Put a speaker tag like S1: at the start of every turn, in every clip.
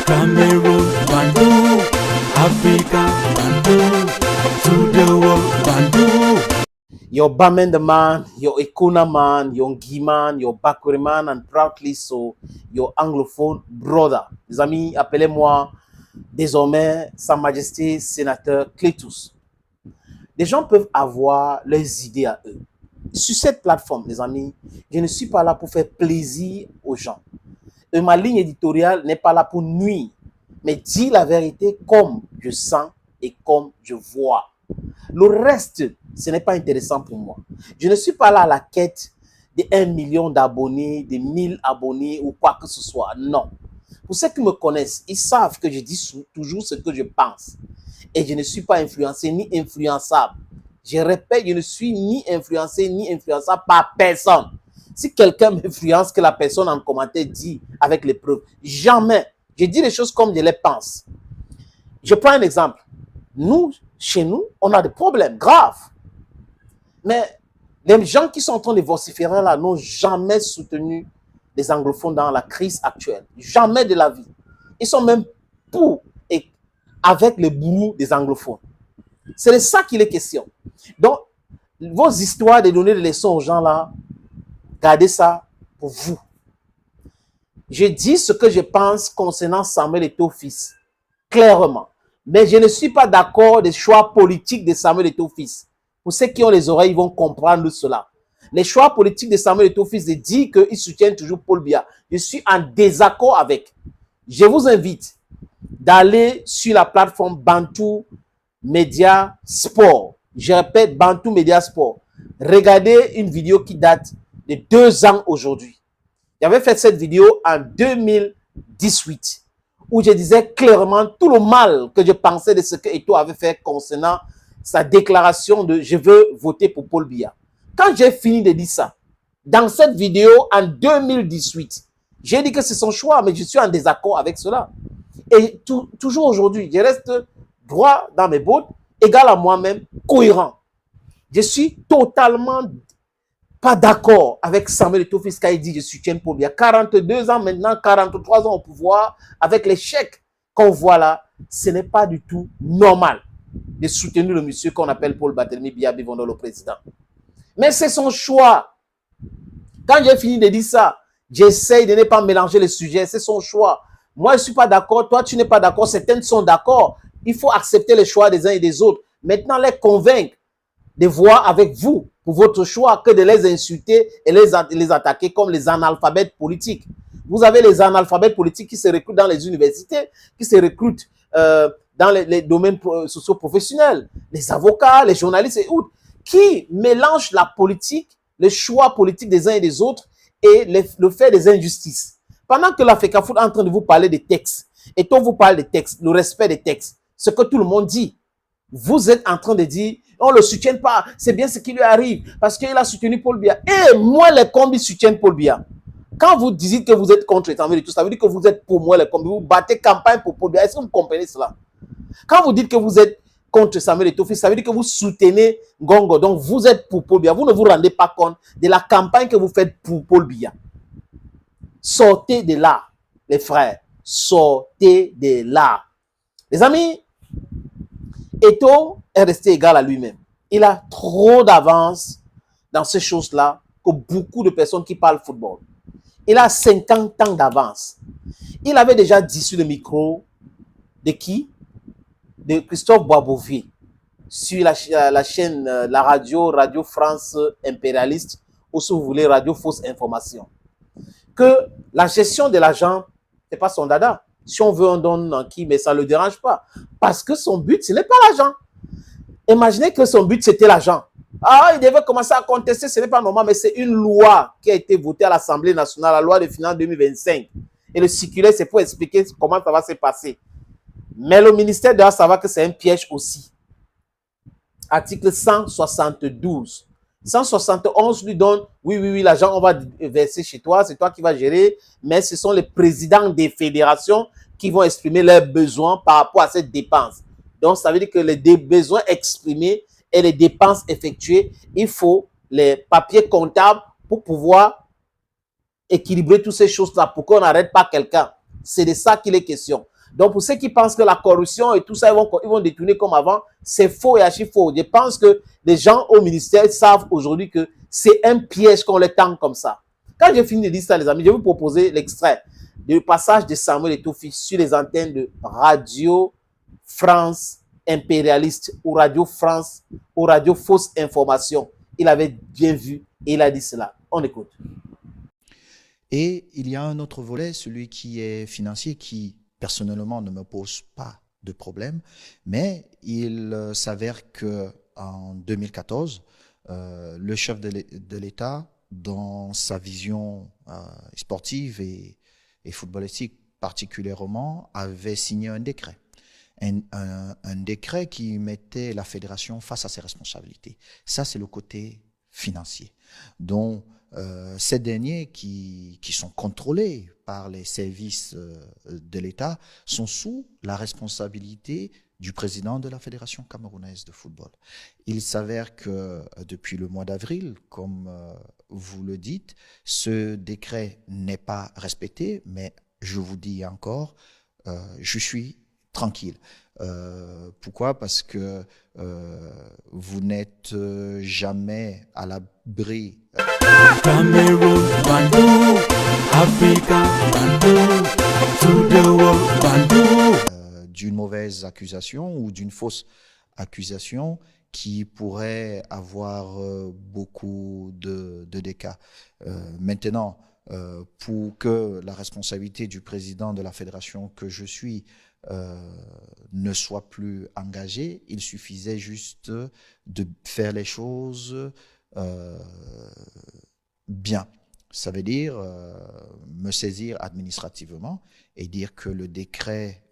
S1: Cameroon, Bandung, Africa, Bandung, to the world, Bandung.
S2: Your Bamenda man, your Ekuna man, your Ngi man, your Bakuri man, and proudly so, your anglophone brother. Les amis, appelez-moi désormais Sa Majesté Sénateur Clétus. Les gens peuvent avoir leurs idées à eux. Sur cette plateforme, les amis, je ne suis pas là pour faire plaisir aux gens. Et ma ligne éditoriale n'est pas là pour nuire, mais dire la vérité comme je sens et comme je vois. Le reste, ce n'est pas intéressant pour moi. Je ne suis pas là à la quête de 1 million d'abonnés, de 1000 abonnés ou quoi que ce soit. Non. Pour ceux qui me connaissent, ils savent que je dis toujours ce que je pense. Et je ne suis pas influencé ni influençable. Je répète, je ne suis ni influencé ni influençable par personne. Si quelqu'un m'influence, que la personne en commentaire dit avec les preuves. Jamais. Je dis les choses comme je les pense. Je prends un exemple. Nous, chez nous, on a des problèmes graves. Mais les gens qui sont en train de vociférer là n'ont jamais soutenu les anglophones dans la crise actuelle. Jamais de la vie. Ils sont même pour et avec les bourreaux des anglophones. C'est de ça qu'il est question. Donc, vos histoires de donner des leçons aux gens là, gardez ça pour vous. Je dis ce que je pense concernant Samuel Eto'o-Fils, clairement. Mais je ne suis pas d'accord des choix politiques de Samuel Eto'o-Fils. Pour ceux qui ont les oreilles, ils vont comprendre cela. Les choix politiques de Samuel Eto'o-Fils de dire qu'il soutient toujours Paul Biya, je suis en désaccord avec. Je vous invite d'aller sur la plateforme Bantu Media Sport. Je répète, Bantu Media Sport. Regardez une vidéo qui date de 2 ans aujourd'hui. J'avais fait cette vidéo en 2018 où je disais clairement tout le mal que je pensais de ce que Eto'o avait fait concernant sa déclaration de « je veux voter pour Paul Biya ». Quand j'ai fini de dire ça, dans cette vidéo en 2018, j'ai dit que c'est son choix, mais je suis en désaccord avec cela. Et toujours aujourd'hui, je reste droit dans mes bottes, égal à moi-même, cohérent. Je suis totalement pas d'accord avec Samuel Eto'o-Fils quand il dit je soutiens Paul Biya. 42 ans maintenant, 43 ans au pouvoir, avec l'échec qu'on voit là, ce n'est pas du tout normal de soutenir le monsieur qu'on appelle Paul Barthélémy Biya Bivondolo, le président. Mais c'est son choix. Quand j'ai fini de dire ça, j'essaye de ne pas mélanger les sujets, c'est son choix. Moi, je ne suis pas d'accord, toi, tu n'es pas d'accord, certains sont d'accord. Il faut accepter les choix des uns et des autres. Maintenant, les convaincre de voir avec vous pour votre choix que de les insulter et les attaquer comme les analphabètes politiques. Vous avez les analphabètes politiques qui se recrutent dans les universités, qui se recrutent dans les domaines socio-professionnels, les avocats, les journalistes et autres, qui mélangent la politique, les choix politiques des uns et des autres et le fait des injustices. Pendant que l'Africafoot est en train de vous parler des textes, et quand vous parlez des textes, le respect des textes, ce que tout le monde dit, vous êtes en train de dire, on ne le soutient pas, c'est bien ce qui lui arrive, parce qu'il a soutenu Paul Biya. Et moi, les combis soutiennent Paul Biya. Quand vous dites que vous êtes contre les Tamil et tout, ça veut dire que vous êtes pour moi les combis, vous battez campagne pour Paul Biya. Est-ce que vous comprenez cela? Quand vous dites que vous êtes contre Samuel Eto'o-Fils, ça veut dire que vous soutenez Ngongo, donc vous êtes pour Paul Biya. Vous ne vous rendez pas compte de la campagne que vous faites pour Paul Biya. Sortez de là, les frères. Sortez de là. Les amis, Eto'o est resté égal à lui-même. Il a trop d'avance dans ces choses-là que beaucoup de personnes qui parlent football. Il a 50 ans d'avance. Il avait déjà dit sur le micro de qui? De Christophe Boisbovier sur la chaîne, la Radio France impérialiste, ou si vous voulez, Radio Fausse Information, que la gestion de l'argent, ce n'est pas son dada. Si on veut, on donne en qui, mais ça ne le dérange pas. Parce que son but, ce n'est pas l'argent. Imaginez que son but, c'était l'argent. Ah, il devait commencer à contester, ce n'est pas normal, mais c'est une loi qui a été votée à l'Assemblée nationale, la loi de finances 2025. Et le circulaire, c'est pour expliquer comment ça va se passer. Mais le ministère doit savoir que c'est un piège aussi. Article 172. 171 lui donne, oui, l'argent, on va verser chez toi, c'est toi qui vas gérer, mais ce sont les présidents des fédérations qui vont exprimer leurs besoins par rapport à cette dépense. Donc, ça veut dire que les besoins exprimés et les dépenses effectuées, il faut les papiers comptables pour pouvoir équilibrer toutes ces choses-là, pour qu'on n'arrête pas quelqu'un. C'est de ça qu'il est question. Donc, pour ceux qui pensent que la corruption et tout ça, ils vont détourner comme avant, c'est faux et archi faux. Je pense que les gens au ministère savent aujourd'hui que c'est un piège qu'on les tend comme ça. Quand j'ai fini de dire ça, les amis, je vais vous proposer l'extrait du passage de Samuel Eto'o sur les antennes de Radio France impérialiste ou Radio France ou Radio Fausse Information. Il avait bien vu et il a dit cela. On écoute.
S3: Et il y a un autre volet, celui qui est financier, qui personnellement ne me pose pas de problème, mais il s'avère qu'en 2014, le chef de l'État, dans sa vision sportive et footballistique particulièrement, avait signé un décret. Un décret qui mettait la fédération face à ses responsabilités. Ça, c'est le côté financier. Donc, ces derniers qui sont contrôlés par les services de l'État sont sous la responsabilité du président de la Fédération camerounaise de football. Il s'avère que depuis le mois d'avril, comme vous le dites, ce décret n'est pas respecté, mais je vous dis encore, je suis tranquille. Pourquoi? Parce que vous n'êtes jamais à l'abri.
S1: Cameroon, Bandung, Africa, Bandung, to the world, Bandung.
S3: D'une mauvaise accusation ou d'une fausse accusation qui pourrait avoir beaucoup de dégâts. Maintenant, pour que la responsabilité du président de la fédération que je suis ne soit plus engagée, il suffisait juste de faire les choses bien. Ça veut dire me saisir administrativement et dire que le décret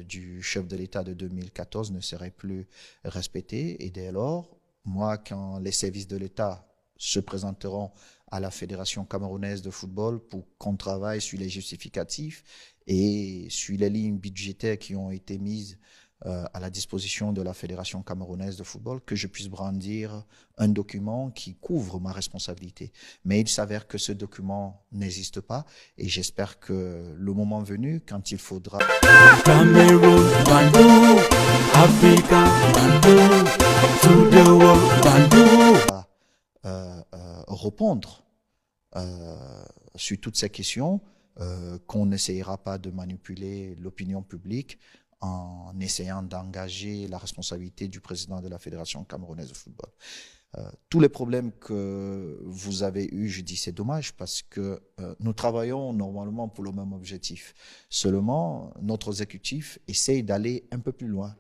S3: du chef de l'État de 2014 ne serait plus respecté. Et dès lors, moi, quand les services de l'État se présenteront à la Fédération camerounaise de football pour qu'on travaille sur les justificatifs et sur les lignes budgétaires qui ont été mises à la disposition de la Fédération camerounaise de football, que je puisse brandir un document qui couvre ma responsabilité. Mais il s'avère que ce document n'existe pas et j'espère que le moment venu, quand il faudra
S1: Cameroon, Bandung, Africa, Bandung, to the world, Bandung.
S3: répondre sur toutes ces questions, qu'on n'essayera pas de manipuler l'opinion publique en essayant d'engager la responsabilité du président de la Fédération camerounaise de football. Tous les problèmes que vous avez eus, je dis c'est dommage parce que nous travaillons normalement pour le même objectif. Seulement, notre exécutif essaye d'aller un peu plus loin.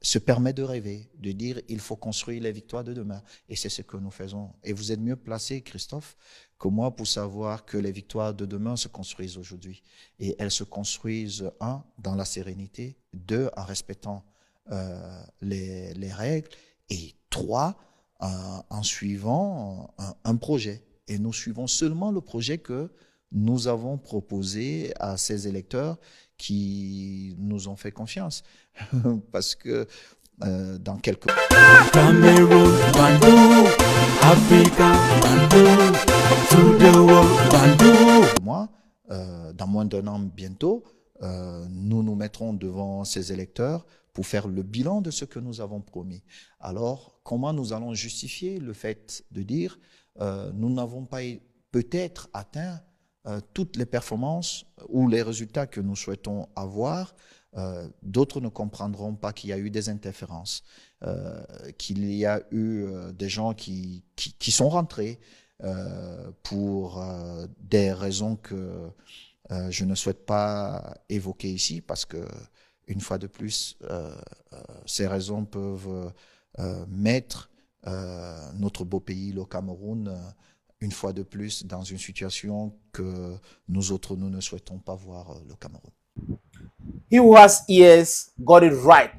S3: Se permet de rêver, de dire il faut construire les victoires de demain. Et c'est ce que nous faisons. Et vous êtes mieux placé, Christophe, que moi pour savoir que les victoires de demain se construisent aujourd'hui. Et elles se construisent, un, dans la sérénité, deux, en respectant les règles, et trois, en suivant un projet. Et nous suivons seulement le projet que nous avons proposé à ces électeurs qui nous ont fait confiance. Parce que dans quelques...
S1: Cameroon, Bandung, Africa, Bandung, to the world, Bandung.
S3: mois, dans moins d'un an bientôt, nous nous mettrons devant ces électeurs pour faire le bilan de ce que nous avons promis. Alors, comment nous allons justifier le fait de dire nous n'avons pas peut-être atteint toutes les performances ou les résultats que nous souhaitons avoir? D'autres ne comprendront pas qu'il y a eu des interférences, qu'il y a eu des gens qui sont rentrés pour des raisons que je ne souhaite pas évoquer ici, parce que, une fois de plus, ces raisons peuvent mettre notre beau pays, le Cameroun, une fois de plus, dans une situation que nous autres, nous ne souhaitons pas voir le Cameroun.
S2: He who has ears got it right.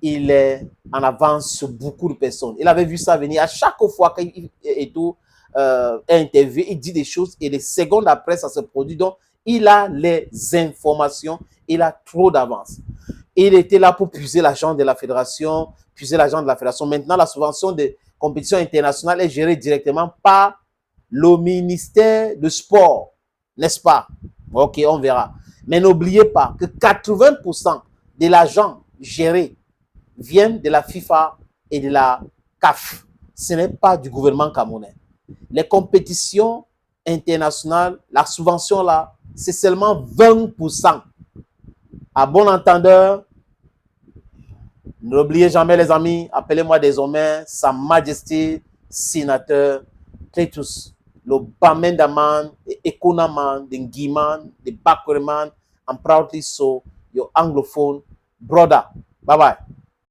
S2: Il est en avance sur beaucoup de personnes. Il avait vu ça venir. À chaque fois qu'il est interviewé, il dit des choses et les secondes après, ça se produit. Donc, il a les informations. Il a trop d'avance. Il était là pour puiser l'argent de la fédération, Maintenant, la subvention des compétitions internationales est gérée directement par le ministère de sport, n'est-ce pas? Ok, on verra. Mais n'oubliez pas que 80% de l'argent géré vient de la FIFA et de la CAF. Ce n'est pas du gouvernement camerounais. Les compétitions internationales, la subvention là, c'est seulement 20%. À bon entendeur, n'oubliez jamais les amis, appelez-moi désormais Sa Majesté Sénateur Cletus, le Bamendaman, the Ekonaman, the Ngiman, the Bakwereman, and proudly so, your Anglophone brother. Bye bye.